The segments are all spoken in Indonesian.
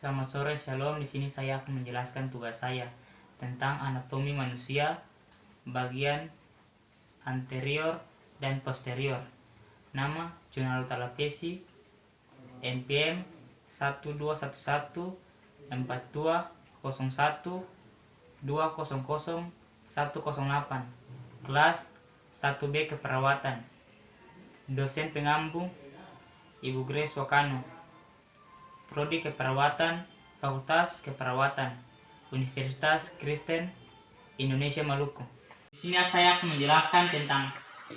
Selamat sore, Shalom. Di sini saya akan menjelaskan tugas saya tentang anatomi manusia, bagian anterior dan posterior. Nama Junardo Talapesi, NPM 1211 4201 200 108, kelas 1B Keperawatan. Dosen pengampu Ibu Grace Wakano, Prodi Keperawatan, Fakultas Keperawatan, Universitas Kristen Indonesia Maluku. Di sini saya akan menjelaskan tentang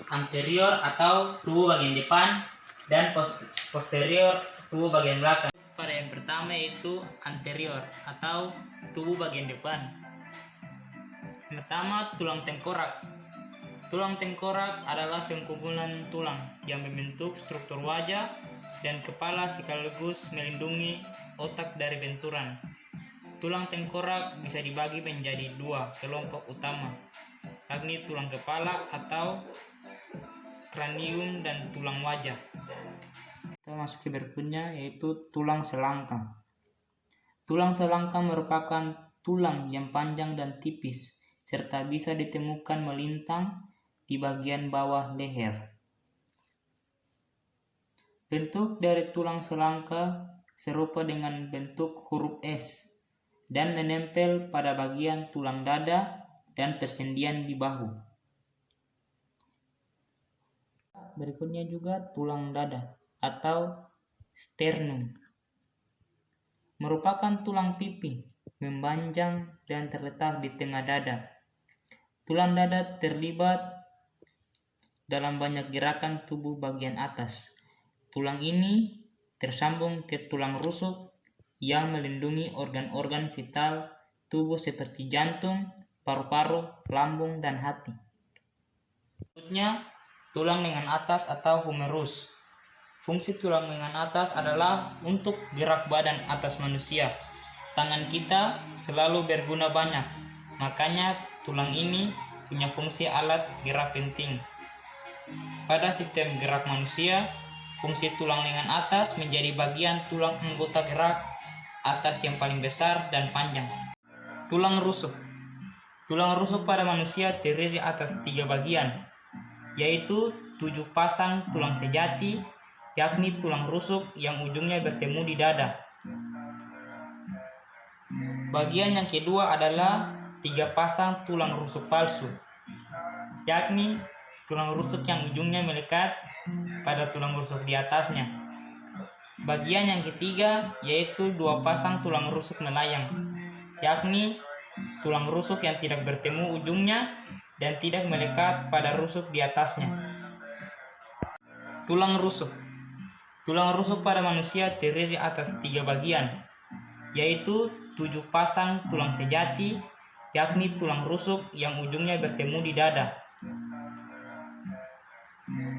anterior atau tubuh bagian depan dan posterior tubuh bagian belakang. Pada yang pertama yaitu anterior atau tubuh bagian depan. Pertama, tulang tengkorak. Tulang tengkorak adalah sengkumpulan tulang yang membentuk struktur wajah dan kepala sekaligus melindungi otak dari benturan. Tulang tengkorak bisa dibagi menjadi dua kelompok utama, yakni tulang kepala atau kranium dan tulang wajah. Kita masuk ke berikutnya yaitu tulang selangkang. Tulang selangkang merupakan tulang yang panjang dan tipis serta bisa ditemukan melintang di bagian bawah leher. Bentuk dari tulang selangka serupa dengan bentuk huruf S dan menempel pada bagian tulang dada dan persendian di bahu. Berikutnya juga tulang dada atau sternum. Merupakan tulang pipi, memanjang dan terletak di tengah dada. Tulang dada terlibat dalam banyak gerakan tubuh bagian atas. Tulang ini tersambung ke tulang rusuk yang melindungi organ-organ vital tubuh seperti jantung, paru-paru, lambung, dan hati. Berikutnya, tulang lengan atas atau humerus. Fungsi tulang lengan atas adalah untuk gerak badan atas manusia. Tangan kita selalu berguna banyak, makanya tulang ini punya fungsi alat gerak penting. Pada sistem gerak manusia, fungsi tulang lengan atas menjadi bagian tulang anggota gerak atas yang paling besar dan panjang. Tulang rusuk. Tulang rusuk pada manusia terdiri atas 3 bagian, yaitu 7 pasang tulang sejati, yakni tulang rusuk yang ujungnya bertemu di dada. Bagian yang kedua adalah 3 pasang tulang rusuk palsu, yakni tulang rusuk yang ujungnya melekat pada tulang rusuk di atasnya. Bagian yang ketiga yaitu 2 pasang tulang rusuk melayang, yakni tulang rusuk yang tidak bertemu ujungnya dan tidak melekat pada rusuk di atasnya. Tulang rusuk. Tulang rusuk pada manusia terdiri atas 3 bagian, yaitu 7 pasang tulang sejati, yakni tulang rusuk yang ujungnya bertemu di dada.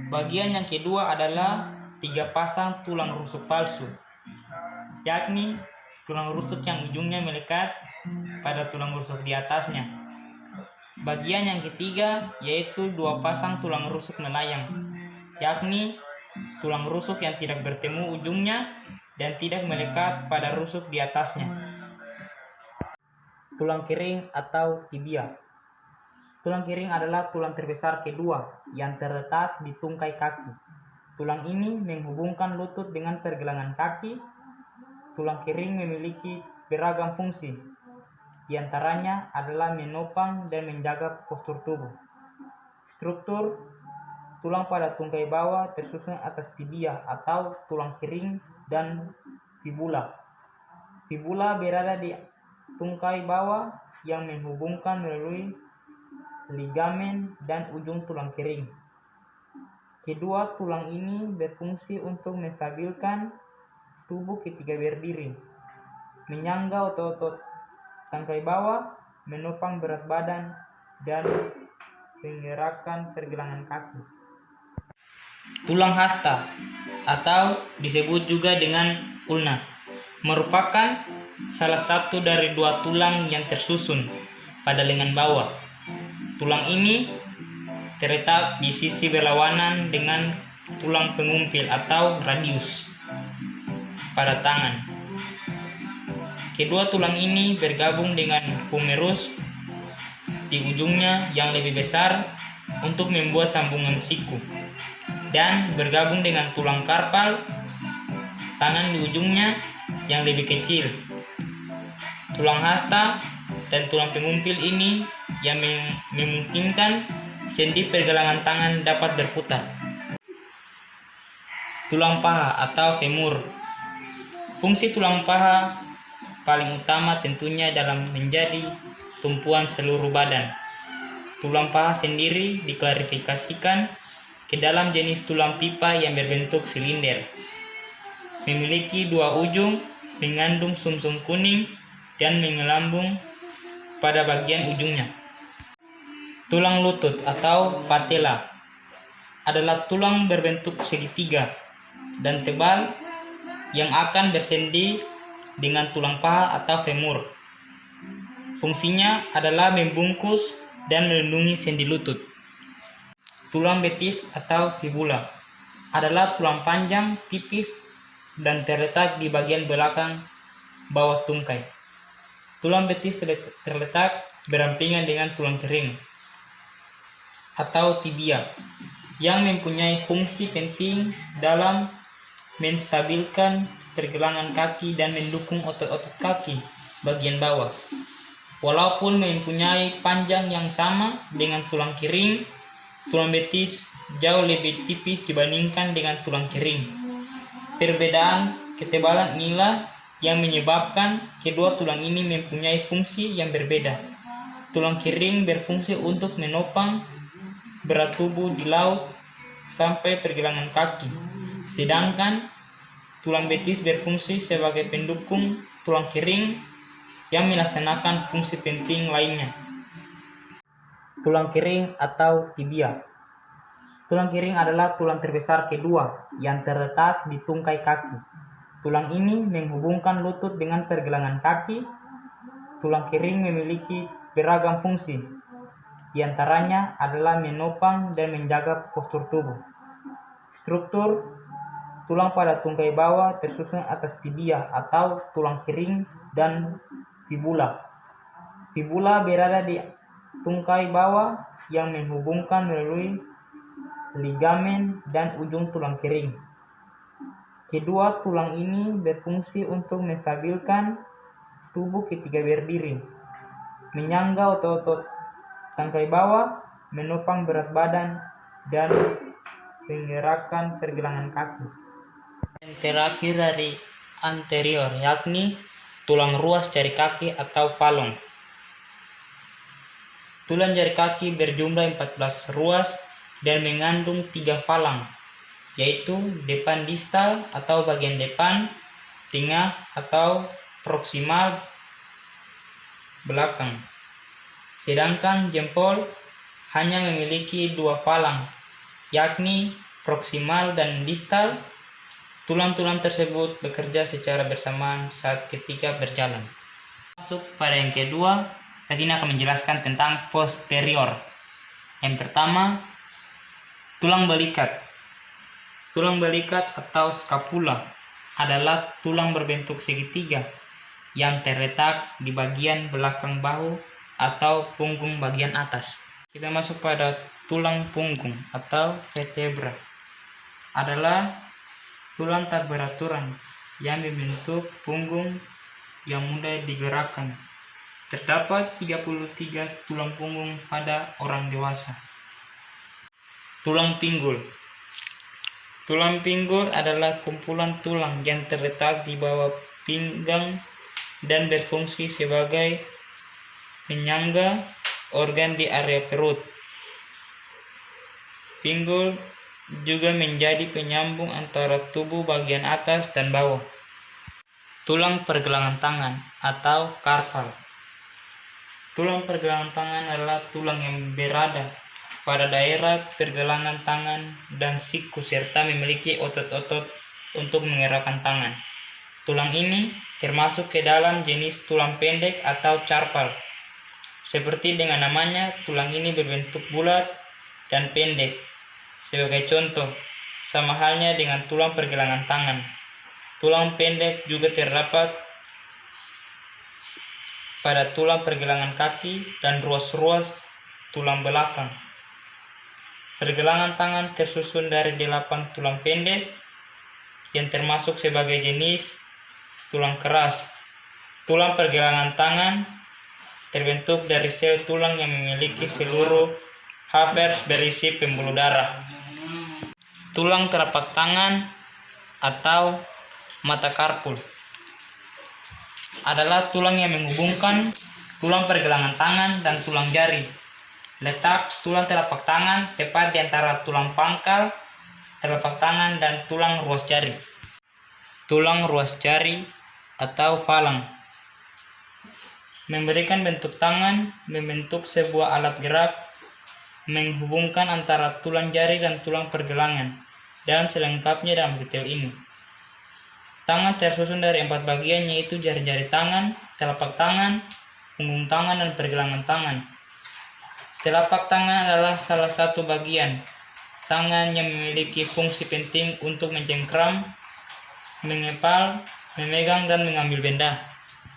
Bagian yang kedua adalah 3 pasang tulang rusuk palsu, yakni tulang rusuk yang ujungnya melekat pada tulang rusuk di atasnya. Bagian yang ketiga yaitu 2 pasang tulang rusuk melayang, yakni tulang rusuk yang tidak bertemu ujungnya dan tidak melekat pada rusuk di atasnya. Tulang kering atau tibia. Tulang kering adalah tulang terbesar kedua yang terletak di tungkai kaki. Tulang ini menghubungkan lutut dengan pergelangan kaki. Tulang kering memiliki beragam fungsi. Di antaranya adalah menopang dan menjaga postur tubuh. Struktur tulang pada tungkai bawah tersusun atas tibia atau tulang kering dan fibula. Fibula berada di tungkai bawah yang menghubungkan melalui ligamen dan ujung tulang kering. Kedua tulang ini berfungsi untuk menstabilkan tubuh ketika berdiri, menyangga otot-otot tungkai bawah, menopang berat badan, dan menggerakkan pergelangan kaki. Tulang hasta atau disebut juga dengan ulna merupakan salah satu dari 2 tulang yang tersusun pada lengan bawah. Tulang ini terletak di sisi berlawanan dengan tulang pengumpil atau radius pada tangan. Kedua tulang ini bergabung dengan humerus di ujungnya yang lebih besar untuk membuat sambungan siku, dan bergabung dengan tulang karpal tangan di ujungnya yang lebih kecil. Tulang hasta dan tulang pengumpil ini yang memungkinkan sendi pergelangan tangan dapat berputar. Tulang paha atau femur. Fungsi tulang paha paling utama tentunya dalam menjadi tumpuan seluruh badan. Tulang paha sendiri diklasifikasikan ke dalam jenis tulang pipa yang berbentuk silinder, memiliki dua ujung, mengandung sumsum kuning, dan mengelambung pada bagian ujungnya. Tulang lutut atau patella adalah tulang berbentuk segitiga dan tebal yang akan bersendi dengan tulang paha atau femur. Fungsinya adalah membungkus dan melindungi sendi lutut. Tulang betis atau fibula adalah tulang panjang, tipis, dan terletak di bagian belakang bawah tungkai. Tulang betis terletak berampingan dengan tulang kering atau tibia yang mempunyai fungsi penting dalam menstabilkan pergelangan kaki dan mendukung otot-otot kaki bagian bawah. Walaupun mempunyai panjang yang sama dengan tulang kering, tulang betis jauh lebih tipis dibandingkan dengan tulang kering. Perbedaan ketebalan inilah yang menyebabkan kedua tulang ini mempunyai fungsi yang berbeda. Tulang kering berfungsi untuk menopang berat tubuh di laut sampai pergelangan kaki, sedangkan tulang betis berfungsi sebagai pendukung tulang kering yang melaksanakan fungsi penting lainnya. Tulang kering atau tibia. Tulang kering adalah tulang terbesar kedua yang terletak di tungkai kaki. Tulang ini menghubungkan lutut dengan pergelangan kaki. Tulang kering memiliki beragam fungsi. Di antaranya adalah menopang dan menjaga postur tubuh. Struktur tulang pada tungkai bawah tersusun atas tibia atau tulang kering dan fibula. Fibula berada di tungkai bawah yang menghubungkan melalui ligamen dan ujung tulang kering. Kedua tulang ini berfungsi untuk menstabilkan tubuh ketika berdiri, menyangga otot-otot tungkai bawah, menopang berat badan, dan menggerakkan pergelangan kaki. Yang terakhir dari anterior yakni tulang ruas jari kaki atau falong. Tulang jari kaki berjumlah 14 ruas dan mengandung 3 falang, yaitu depan distal atau bagian depan, tengah atau proksimal belakang. Sedangkan jempol hanya memiliki 2 falang, yakni proksimal dan distal. Tulang-tulang tersebut bekerja secara bersamaan saat ketika berjalan. Masuk pada yang kedua, saya ini akan menjelaskan tentang posterior. Yang pertama, tulang balikat. Tulang balikat atau scapula adalah tulang berbentuk segitiga yang terletak di bagian belakang bahu atau punggung bagian atas. Kita masuk pada tulang punggung atau vertebra. Adalah tulang tak beraturan yang membentuk punggung yang mudah digerakkan. Terdapat 33 tulang punggung pada orang dewasa. Tulang pinggul. Tulang pinggul adalah kumpulan tulang yang terletak di bawah pinggang dan berfungsi sebagai penyangga organ di area perut. Pinggul juga menjadi penyambung antara tubuh bagian atas dan bawah. Tulang pergelangan tangan atau karpal. Tulang pergelangan tangan adalah tulang yang berada pada daerah pergelangan tangan dan siku serta memiliki otot-otot untuk menggerakkan tangan. Tulang ini termasuk ke dalam jenis tulang pendek atau carpal. Seperti dengan namanya, tulang ini berbentuk bulat dan pendek. Sebagai contoh, sama halnya dengan tulang pergelangan tangan. Tulang pendek juga terdapat pada tulang pergelangan kaki dan ruas-ruas tulang belakang. Pergelangan tangan tersusun dari 8 tulang pendek yang termasuk sebagai jenis tulang keras. Tulang pergelangan tangan terbentuk dari sel tulang yang memiliki seluruh Havertz berisi pembuluh darah. Tulang telapak tangan atau metakarpul adalah tulang yang menghubungkan tulang pergelangan tangan dan tulang jari. Letak tulang telapak tangan tepat di antara tulang pangkal telapak tangan dan tulang ruas jari. Tulang ruas jari atau falang memberikan bentuk tangan, membentuk sebuah alat gerak menghubungkan antara tulang jari dan tulang pergelangan, dan selengkapnya dalam detail ini. Tangan tersusun dari 4 bagian, yaitu jari-jari tangan, telapak tangan, punggung tangan, dan pergelangan tangan. Telapak tangan adalah salah satu bagian tangan yang memiliki fungsi penting untuk mencengkram, mengepal, memegang, dan mengambil benda.